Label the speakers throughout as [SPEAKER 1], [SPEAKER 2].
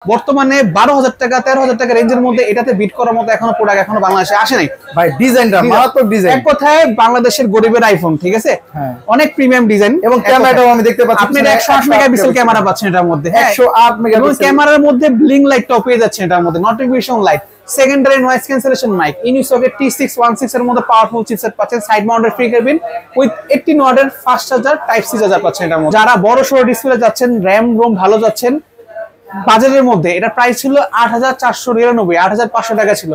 [SPEAKER 1] বর্তমানে 12,000 টাকা 13,000 টাকা রেঞ্জের মধ্যে এটাতে বিট করার মতো এখনো প্রোডাক্ট এখনো বাংলাদেশে আসে নাই
[SPEAKER 2] ভাই। ডিজাইনটা মারাত্মক ডিজাইন,
[SPEAKER 1] এক কথায় বাংলাদেশের গরিবের আইফোন, ঠিক আছে। অনেক প্রিমিয়াম ডিজাইন
[SPEAKER 2] এবং ক্যামেরাটাও আমি দেখতে পাচ্ছি
[SPEAKER 1] আপনি 108 মেগাপিক্সেল ক্যামেরা পাচ্ছেন এটার মধ্যে।
[SPEAKER 2] 108 মেগাপিক্সেল
[SPEAKER 1] ক্যামেরার মধ্যে ব্লিং লাইটটাও পেয়ে যাচ্ছেন এটার মধ্যে, notification light, secondary noise cancellation mic, ইউনিসকের T616 এর মধ্যে পাওয়ারফুল চিপসেট পাচ্ছেন, সাইড মাউন্টেড ফিঙ্গারপ্রিন্ট উইথ 18 ওয়াটের fast charger type C charger পাচ্ছেন এটার মধ্যে। যারা বড় সড়ো ডিসপ্লে যাচ্ছেন, র‍্যাম রোম ভালো যাচ্ছেন বাজারের মধ্যে, এটা প্রাইস ছিল 8,499, 8,500 টাকা ছিল।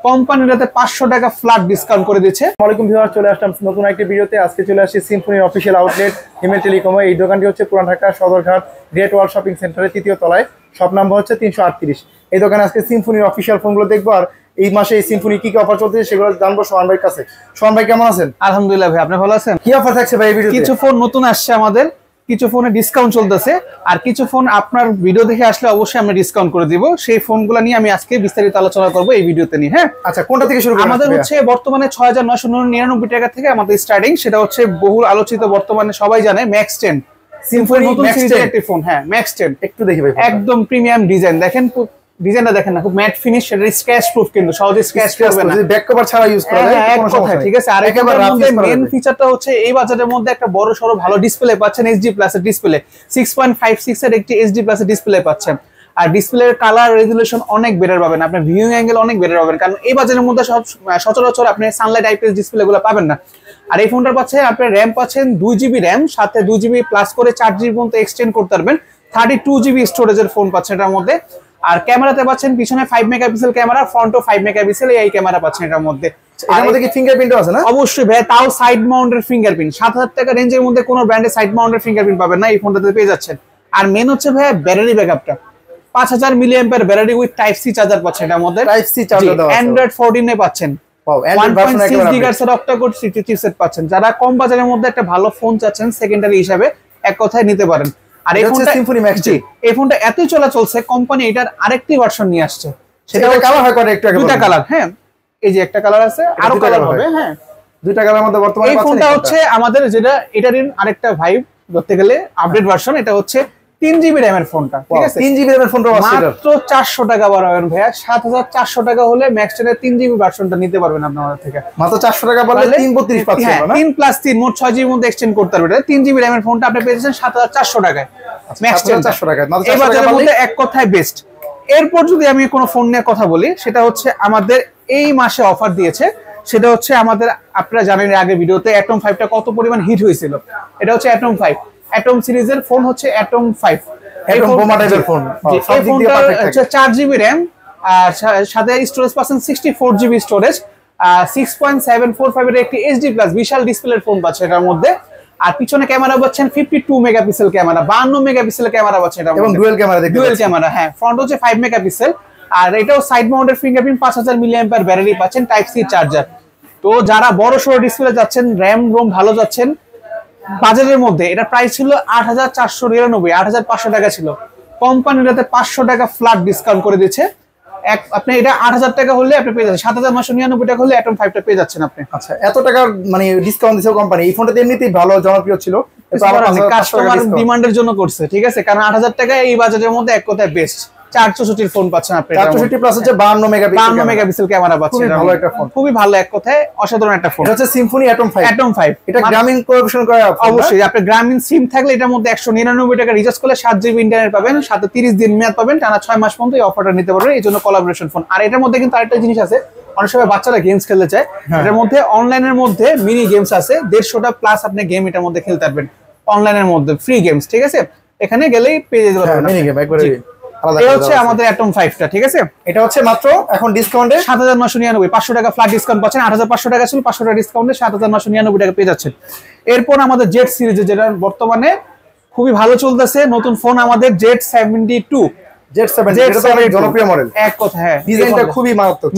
[SPEAKER 1] কোম্পানিটাতে 500 টাকা ফ্ল্যাট ডিসকাউন্ট করে দিচ্ছে।
[SPEAKER 2] ওয়ালাইকুম ভিউয়ার, চলে আসলাম নতুন একটা ভিডিওতে। আজকে চলে আসছি সিম্ফনির অফিসিয়াল আউটলেট হিমেল টেলিকমে। এই দোকানটি হচ্ছে পুরান ঢাকা সদরঘাট গ্রেট ওয়াল শপিং সেন্টারের 3য় তলায়, শপ নাম্বার হচ্ছে 338। এই দোকানে আজকে সিম্ফনির অফিসিয়াল ফোনগুলো দেখবো, আর এই মাসে এই সিম্ফনি কি কি অফার চলছে সেগুলো জানবো সোহান ভাইয়ের কাছে। সোহান ভাই কেমন আছেন?
[SPEAKER 1] আলহামদুলিল্লাহ ভাই, আপনি ভালো আছেন?
[SPEAKER 2] কি অফার থাকছে ভাই এই ভিডিওতে?
[SPEAKER 1] কিছু ফোন নতুন আসছে আমাদের, কিছু ফোনে ডিসকাউন্ট চলতেছে, আর কিছু ফোন আপনার ভিডিও দেখে আসলে অবশ্যই আমরা ডিসকাউন্ট করে দিব। সেই ফোনগুলো নিয়ে আমি আজকে বিস্তারিত আলোচনা করব এই ভিডিওতে নিয়ে। হ্যাঁ,
[SPEAKER 2] আচ্ছা, কোনটা থেকে শুরু করব?
[SPEAKER 1] আমাদের হচ্ছে বর্তমানে 6,999 টাকা থেকে আমাদের স্টার্টিং, সেটা হচ্ছে বহুল আলোচিত, বর্তমানে সবাই জানে ম্যাক্স 10 সিম্ফনি নতুন সিরিজের একটি ফোন। হ্যাঁ, ম্যাক্স 10
[SPEAKER 2] একটু দেখি ভাই,
[SPEAKER 1] একদম প্রিমিয়াম ডিজাইন। দেখেন ডিজাইনটা দেখেন না, খুব ম্যাট ফিনিশ, সেটা স্ক্র্যাচ প্রুফ, কিন্তু সহজে স্ক্র্যাচ করবে না,
[SPEAKER 2] ব্যাক কভার ছাড়া ইউজ করা যায় কোনো সমস্যা নেই,
[SPEAKER 1] ঠিক আছে। আর একেবারে মেইন ফিচারটা হচ্ছে এই বাজারের মধ্যে একটা বড় সরো ভালো ডিসপ্লে পাচ্ছেন, এইচডি প্লাস এর ডিসপ্লে, 6.56 এর একটি এইচডি প্লাস এর ডিসপ্লে পাচ্ছেন। আর ডিসপ্লের কালার রেজোলিউশন অনেক বেটার পাবেন, আপনার ভিউইং অ্যাঙ্গেল অনেক বেটার পাবেন, কারণ এই বাজারের মধ্যে সব সচরাচর আপনি সানলাইট আইপিএস ডিসপ্লেগুলো পাবেন না। আর এই ফোনটার পাচ্ছেন আপনি র‍্যাম পাচ্ছেন 2GB র‍্যাম, সাথে 2GB প্লাস করে 4GB পর্যন্ত এক্সটেন্ড করতে পারবেন, 32GB স্টোরেজের ফোন পাচ্ছেন এটার মধ্যে। আর ক্যামেরাতে পাচ্ছেন পিছনে 5 মেগাপিক্সেল ক্যামেরা, ফ্রন্টও 5 মেগাপিক্সেল এই ক্যামেরা পাচ্ছেন এটার মধ্যে।
[SPEAKER 2] এর মধ্যে কি ফিঙ্গারপ্রিন্টও আছে না?
[SPEAKER 1] অবশ্যই ভাই, তাও সাইড মাউন্টেড ফিঙ্গারপ্রিন্ট। 7,000 টাকা রেঞ্জের মধ্যে কোনো ব্র্যান্ডে সাইড মাউন্টেড ফিঙ্গারপ্রিন্ট পাবেন না, এই ফোনটাতে পেয়ে যাচ্ছেন। আর মেন হচ্ছে ভাই ব্যাটারি ব্যাকআপটা, 5000 milliampere battery with type C charger পাচ্ছেন এটার মধ্যে।
[SPEAKER 2] টাইপ সি চার্জার দাও,
[SPEAKER 1] অ্যান্ড্রয়েড 14 এ পাচ্ছেন।
[SPEAKER 2] ওয়াও, অ্যান্ড্রয়েড ভার্সন একেবারে
[SPEAKER 1] GHz এর অক্টা-কোর চিপসেট পাচ্ছেন। যারা কম বাজারের মধ্যে একটা ভালো ফোন চাচ্ছেন সেকেন্ডারি হিসেবে, এক কথায় নিতে পারেন। আর এই ফোনটা
[SPEAKER 2] সিম্ফনি ম্যাক্স,
[SPEAKER 1] এই ফোনটা এতই চলছে, কোম্পানি এটার আরেকটি ভার্সন নিয়ে আসছে,
[SPEAKER 2] সেটা কালার হয় করে একটু আগে,
[SPEAKER 1] দুটো কালার। হ্যাঁ, এই যে একটা কালার আছে, আরো কালার হবে। হ্যাঁ,
[SPEAKER 2] দুইটা কালারের মধ্যে বর্তমানে
[SPEAKER 1] এই ফোনটা হচ্ছে আমাদের যেটা এটারই আরেকটা ভাইব ধরতে গেলে আপডেট ভার্সন। এটা হচ্ছে 3GB র‍্যাম এর ফোনটা, ঠিক আছে।
[SPEAKER 2] 3GB র‍্যাম এর ফোনটা
[SPEAKER 1] মাত্র 400 টাকা বাড়াবেন ভাইয়া, 7,400 টাকা হলে ম্যাক্স 10 এর 3GB ভার্সনটা নিতে পারবেন আপনি আমাদের থেকে।
[SPEAKER 2] মাত্র 400 টাকা বললে 332 পাচ্ছেন না?
[SPEAKER 1] 3 প্লাস 3 মোট 6GB এর মধ্যে এক্সটেন্ড করতে পারবেন। 3GB র‍্যাম এর ফোনটা আপনি পেয়েছেন 7,400 টাকায়, ম্যাক্স 400
[SPEAKER 2] টাকা।
[SPEAKER 1] এই বাজারের মধ্যে এক কথায় বেস্ট। এরপর যদি আমি কোনো ফোন নিয়ে কথা বলি, সেটা হচ্ছে আমাদের এই মাসে অফার দিয়েছে, সেটা হচ্ছে আমাদের, আপনারা জানেন আগে ভিডিওতে অ্যাটম 5টা কত পরিমাণ হিট হয়েছিল। এটা হচ্ছে অ্যাটম 5, অ্যাটম সিরিজের ফোন হচ্ছে অ্যাটম 5,
[SPEAKER 2] একদম বোমা টাইপের ফোন।
[SPEAKER 1] এই ফোনটা হচ্ছে 4GB র‍্যাম, আর সাথে স্টোরেজ পাচ্ছেন 64GB স্টোরেজ, 6.745 এর একটি এইচডি প্লাস বিশাল ডিসপ্লের ফোন পাচ্ছেন এটার মধ্যে। আর পিছনে ক্যামেরা পাচ্ছেন 52 মেগাপিক্সেল ক্যামেরা, 52 মেগাপিক্সেল ক্যামেরা পাচ্ছেন এটা,
[SPEAKER 2] এবং ডুয়াল ক্যামেরা,
[SPEAKER 1] ডুয়াল ক্যামেরা। হ্যাঁ, ফ্রন্ট হচ্ছে 5 মেগাপিক্সেল, আর এটাও side mounted fingerprint, 5000 milliampere battery পাচ্ছেন, টাইপ সি চার্জার। তো যারা বড় সড়ো ডিসপ্লে যাচ্ছেন, র‍্যাম রোম ভালো যাচ্ছেন বাজারের মধ্যে, এটা প্রাইস ছিল 8,499, 8,500 টাকা ছিল। কোম্পানিটাতে 500 টাকা ফ্ল্যাট ডিসকাউন্ট করে দিচ্ছে। আপনি এটা 8,000 টাকা হলে আপনি পেয়ে যাচ্ছেন, 7,999 টাকা হলে অ্যাটম 5টা পেয়ে যাচ্ছেন আপনি।
[SPEAKER 2] আচ্ছা, এত টাকা মানে ডিসকাউন্ট দিছে কোম্পানি। এই ফোনটা এমনিতেই ভালো জনপ্রিয় ছিল,
[SPEAKER 1] কাস্টমার ডিমান্ডের জন্য করছে, ঠিক আছে। কারণ 8,000 টাকা এই বাজারের মধ্যে এক কথায় বেস্ট। 464 ফোন পাচ্ছেন আপনি,
[SPEAKER 2] 464 প্লাস হচ্ছে 52
[SPEAKER 1] মেগাপিক্সেল ক্যামেরা পাচ্ছেন।
[SPEAKER 2] খুবই ভালো একটা ফোন,
[SPEAKER 1] খুবই ভালো, এক কথায় অসাধারণ একটা ফোন।
[SPEAKER 2] এটা হচ্ছে সিম্ফনি অ্যাটম 5।
[SPEAKER 1] অ্যাটম 5
[SPEAKER 2] এটা গ্রামীণ কোঅপারেশন করা
[SPEAKER 1] অবশ্যই। আপনি গ্রামীণ সিম থাকলে এটার মধ্যে 199 টাকা রিচার্জ করলে 7GB ইন্টারনেট পাবেন, সাথে 30 দিন মেয়াদ পাবেন, টানা 6 মাস পর্যন্ত এই অফারটা নিতে পারবেন। এই জন্য কোলাবোরেশন ফোন। আর এটার মধ্যে কিন্তু আরেকটা জিনিস আছে, অনেক সময় বাচ্চারা গেমস খেলতে চায়, এটার মধ্যে অনলাইনের মধ্যে মিনি গেমস আছে 150টা প্লাস, আপনি গেম এটার মধ্যে খেলতে পারবেন অনলাইনের মধ্যে, ফ্রি গেমস, ঠিক আছে। এখানে গেলেই পেয়ে যেতে পারবেন
[SPEAKER 2] মিনি গেম একবারে।
[SPEAKER 1] এই হচ্ছে আমাদের অ্যাটম 5টা, ঠিক আছে।
[SPEAKER 2] এটা হচ্ছে মাত্র এখন ডিসকাউন্টে
[SPEAKER 1] 7,999, 500 টাকা ফ্ল্যাট ডিসকাউন্ট পাচ্ছেন। 8,500 টাকা ছিল, 500 টাকা ডিসকাউন্টে 7,999 টাকা পেয়ে যাচ্ছেন। এরপর আমাদের জেড সিরিজে, যেটা বর্তমানে খুবই ভালো চলতেছে, নতুন ফোন আমাদের Z72,
[SPEAKER 2] এটা তো অনেক জনপ্রিয় মডেল,
[SPEAKER 1] এক কথা। হ্যাঁ,
[SPEAKER 2] ডিজাইনটা খুবই মারাত্মক,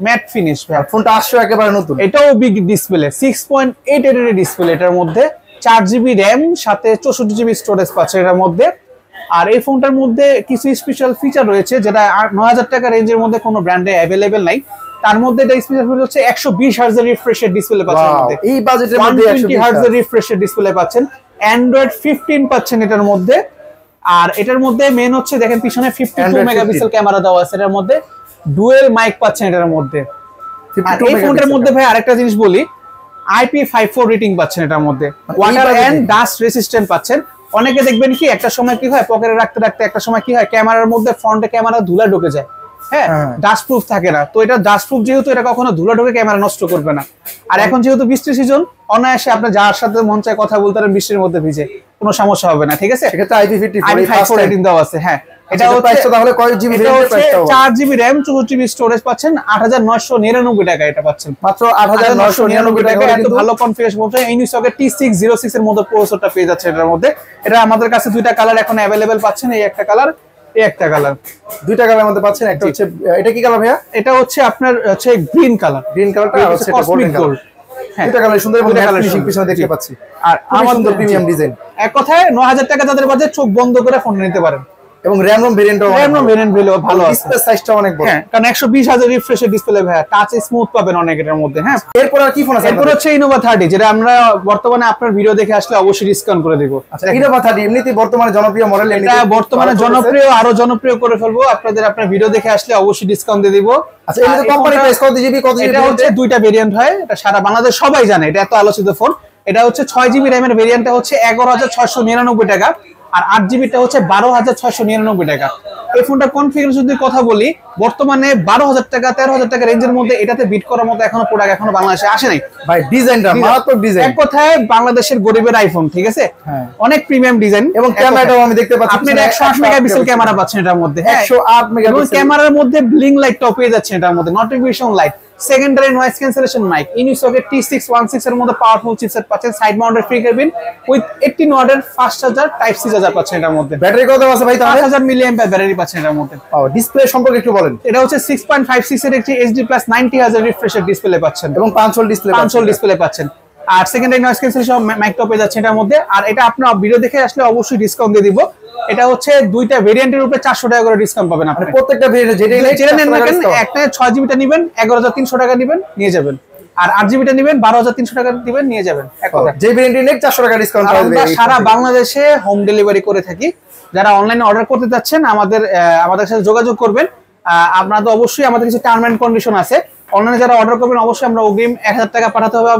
[SPEAKER 1] ম্যাট ফিনিশ।
[SPEAKER 2] ফোনটা আসছে একেবারে নতুন,
[SPEAKER 1] এটাও বিগ ডিসপ্লে, 6.88 এর ডিসপ্লে এটার মধ্যে, 4GB র‍্যাম, সাথে 64GB স্টোরেজ পাচ্ছে এটার মধ্যে। আর এই ফোনটার মধ্যে কিছু স্পেশাল ফিচার রয়েছে, যেটা 9,000 টাকা রেঞ্জের মধ্যে কোনো ব্র্যান্ডে অ্যাভেলেবেল নাই। তার মধ্যে এটা স্পেশাল ফিচার হচ্ছে 120 হার্টজের রিফ্রেশের ডিসপ্লে পাচ্ছেন মধ্যে,
[SPEAKER 2] এই বাজেটের মধ্যে
[SPEAKER 1] 120 হার্টজের রিফ্রেশের ডিসপ্লে পাচ্ছেন। অ্যান্ড্রয়েড 15 পাচ্ছেন এটার মধ্যে। আর এটার মধ্যে মেন হচ্ছে দেখেন পিছনে 52 মেগাপিক্সেল ক্যামেরা দেওয়া আছে, এটার মধ্যে ডুয়েল মাইক পাচ্ছেন এটার মধ্যে। আর এই ফোনটার মধ্যে ভাই আরেকটা জিনিস বলি, IP54 রেটিং পাচ্ছেন এটার মধ্যে, ওয়াটার এন্ড ডাস্ট রেসিস্ট্যান্ট পাচ্ছেন। অনেকে দেখবেন কি একটা সময় কি হয় পকেটে রাখতে রাখতে একটা সময় কি হয় ক্যামেরার মধ্যে ফ্রন্টে ক্যামেরা ধুলা ঢুকে যায়, হ্যাঁ ডাস্ট প্রুফ থাকে না। তো এটা ডাস্ট প্রুফ যেহেতু, এটা কখনো ধুলা ঢুকে ক্যামেরা নষ্ট করবে না। আর এখন যেহেতু বৃষ্টির সিজন, অনায়াসে আপনি যার সাথে মন চায় কথা বলতে পারেন বৃষ্টির মধ্যে ভিজে, কোনো সমস্যা হবে না, ঠিক আছে।
[SPEAKER 2] সেক্ষেত্রে
[SPEAKER 1] IP54 রেটিং দেওয়া আছে। হ্যাঁ, এটা হচ্ছে
[SPEAKER 2] তাহলে কয় GB RAM?
[SPEAKER 1] 4GB RAM 64GB storage পাচ্ছেন, 8999 টাকা এটা পাচ্ছেন,
[SPEAKER 2] মাত্র 8999 টাকা।
[SPEAKER 1] এত ভালো কনফিগারেশন বলতে ইউনিসকের T606 এর মধ্যে প্রসেসরটা পেয়ে যাচ্ছে এটার মধ্যে। এটা আমাদের কাছে দুইটা কালার এখন अवेलेबल পাচ্ছেন, এই একটা কালার, এই একটা কালার,
[SPEAKER 2] দুইটা কালারের মধ্যে পাচ্ছেন। একটা হচ্ছে এটা কি কালার ভাইয়া?
[SPEAKER 1] এটা হচ্ছে আপনার হচ্ছে গ্রিন কালার,
[SPEAKER 2] গ্রিন কালারটা হচ্ছে
[SPEAKER 1] কসমিক গোল্ড।
[SPEAKER 2] হ্যাঁ, দুইটা কালার সুন্দর ফিনিশিং পিছনে দেখতে পাচ্ছি,
[SPEAKER 1] আর
[SPEAKER 2] আমার সুন্দর প্রিমিয়াম ডিজাইন।
[SPEAKER 1] এক কথায় 9000 টাকা তাদের বাজেট, চোখ বন্ধ করে ফোন নিতে পারেন।
[SPEAKER 2] এবং RAM ROM ভেরিয়েন্টও
[SPEAKER 1] ভালো আছে,
[SPEAKER 2] ডিসপ্লে সাইজটা অনেক বড়।
[SPEAKER 1] হ্যাঁ, কারণ 120000 রিফ্রেশের ডিসপ্লে ভাই, টাচ স্মুথ পাবেন অনেক এর মধ্যে। হ্যাঁ,
[SPEAKER 2] এরপর আর কি ফোন আছে?
[SPEAKER 1] এরপর হচ্ছে Innova 30, যেটা আমরা বর্তমানে আপনার ভিডিও দেখে আসলে অবশ্যই ডিসকাউন্ট করে দেব।
[SPEAKER 2] আচ্ছা, Innova 30 এমনিতেই বর্তমানে জনপ্রিয় মডেল,
[SPEAKER 1] এটা বর্তমানে জনপ্রিয়, আরো জনপ্রিয় করে ফেলবো আপনার ভিডিও দেখে আসলে অবশ্যই ডিসকাউন্ট দিয়ে দিব।
[SPEAKER 2] আচ্ছা, এটা কোম্পানি প্রাইস কত জিবি?
[SPEAKER 1] এটা হচ্ছে দুইটা ভেরিয়েন্ট হয়, এটা সারা বাংলাদেশ সবাই জানে, এটা এত আলোচিত ফোন। এটা হচ্ছে 6GB RAM এর ভেরিয়েন্টটা হচ্ছে 11699 টাকা, আর 8GBটা হচ্ছে 12699 টাকা। এই ফোনটার কনফিগারেশন যদি কথা বলি, বর্তমানে 12000 টাকা 13000 টাকা রেঞ্জের মধ্যে এটাতে বিট করার মতো এখনো প্রোডাক্ট এখনো বাংলাদেশে আসে নাই
[SPEAKER 2] ভাই। ডিজাইনটা মারাত্মক ডিজাইন,
[SPEAKER 1] এক কথায় বাংলাদেশের গরিবের আইফোন, ঠিক আছে। অনেক প্রিমিয়াম ডিজাইন,
[SPEAKER 2] এবং ক্যামেরাটাও আমি দেখতে পাচ্ছি
[SPEAKER 1] আপনি 108 মেগাপিক্সেল ক্যামেরা পাচ্ছেন এটার মধ্যে।
[SPEAKER 2] 108 মেগাপিক্সেল
[SPEAKER 1] ক্যামেরার মধ্যে ব্লিং লাইটটাও পেয়ে যাচ্ছেন এটার মধ্যে, notification light, secondary noise cancellation mic, ইউনিসকের T616 এর মধ্যে পাওয়ারফুল চিপসেট পাচ্ছেন, সাইড মাউন্টেড ফিঙ্গারপ্রিন্ট উইথ 18 ওয়াটের fast charger type C charger পাচ্ছেন এটার মধ্যে।
[SPEAKER 2] ব্যাটারি কত আছে ভাই?
[SPEAKER 1] 5000 মিলিঅ্যাম্পিয়ার ব্যাটারি পাচ্ছেন এটার মধ্যে।
[SPEAKER 2] ডিসপ্লে সম্পর্কে একটু বলেন।
[SPEAKER 1] এটা হচ্ছে 6.56 এর একটি HD+ 90000 রিফ্রেশের ডিসপ্লে পাচ্ছেন,
[SPEAKER 2] এবং 5 হোল ডিসপ্লে
[SPEAKER 1] পাচ্ছেন। আর সেকেন্ডারি নয়েজ ক্যান্সেলেশন মাইকটা পেয়ে যাচ্ছে এটার মধ্যে। আর এটা আপনার ভিডিও দেখে আসলে অবশ্যই ডিসকাউন্ট দিয়ে দিব। এটা হচ্ছে দুইটা ভেরিয়েন্টের উপরে 400 টাকা করে ডিসকাউন্ট পাবেন আপনি,
[SPEAKER 2] প্রত্যেকটা ভেরিয়েন্ট যেটা
[SPEAKER 1] নেন না কেন। একটা 6GBটা নেবেন 11300 টাকা নেবেন, নিয়ে যাবেন। আর 8GBটা নেবেন 12300 টাকা দিবেন, নিয়ে যাবেন।
[SPEAKER 2] যে ভেরিয়েন্ট নেন 400 টাকা ডিসকাউন্ট পাবেন।
[SPEAKER 1] আমরা সারা বাংলাদেশে হোম ডেলিভারি করে থাকি। যারা অনলাইনে অর্ডার করতে যাচ্ছেন আমাদের সাথে যোগাযোগ করবেন। আপনারা তো অবশ্যই, আমাদের কিছু টার্ম এন্ড কন্ডিশন আছে। অনলাইনে যারা অর্ডার করবেন অবশ্যই আমরা অগ্রিম 1000 টাকা পাঠাতে হবে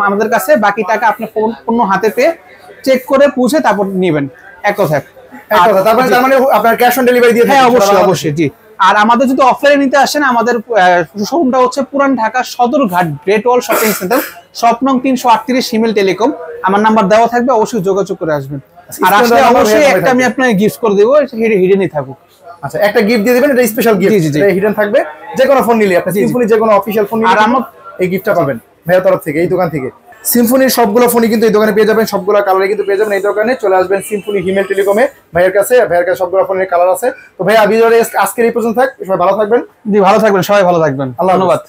[SPEAKER 1] আমাদের কাছে, বাকি টাকা আপনি পণ্য হাতে পেয়ে চেক করে পৌঁছে তারপর নেবেন। এক কথা,
[SPEAKER 2] তার মানে আপনার ক্যাশ অন ডেলিভারি দিয়ে?
[SPEAKER 1] হ্যাঁ, অবশ্যই জি। আর আমাদের যদি অফলাইনে নিতে আসেন, আমাদের শোরুমটা হচ্ছে পুরান ঢাকা সদরঘাট গ্রেট ওয়াল শপিং সেন্টার, শপ নং 338, হিমেল টেলিকম। আমার নাম্বার দেওয়া থাকবে, অবশ্যই যোগাযোগ করে আসবেন। আর আসলে অবশ্যই একটা আমি আপনাকে গিফট করে দেবো, হিডেনই থাকুক।
[SPEAKER 2] আচ্ছা, একটা গিফট দিয়ে দিবেন, এটা স্পেশাল গিফট, এটা হিডেন থাকবে। যে কোনো ফোন নিলে আপনি সিম্ফনি যে কোনো অফিশিয়াল ফোন নিলে আর আমার এই গিফটটা পাবেন ভাইয়ের তরফ থেকে, এই দোকান থেকে। সিম্ফনির সবগুলো ফোনই কিন্তু এই দোকানে পেয়ে যাবেন, সবগুলো কালারে কিন্তু পেয়ে যাবেন। এই দোকানে চলে আসবেন সিম্ফনি হিমেল টেলিকমে, ভাইয়ের কাছে সবগুলো ফোনের কালার আছে। তো ভাই, আজকের এই পর্যন্ত থাক, সবাই ভালো থাকবেন।
[SPEAKER 1] জি, ভালো থাকবেন, সবাই ভালো থাকবেন, ধন্যবাদ।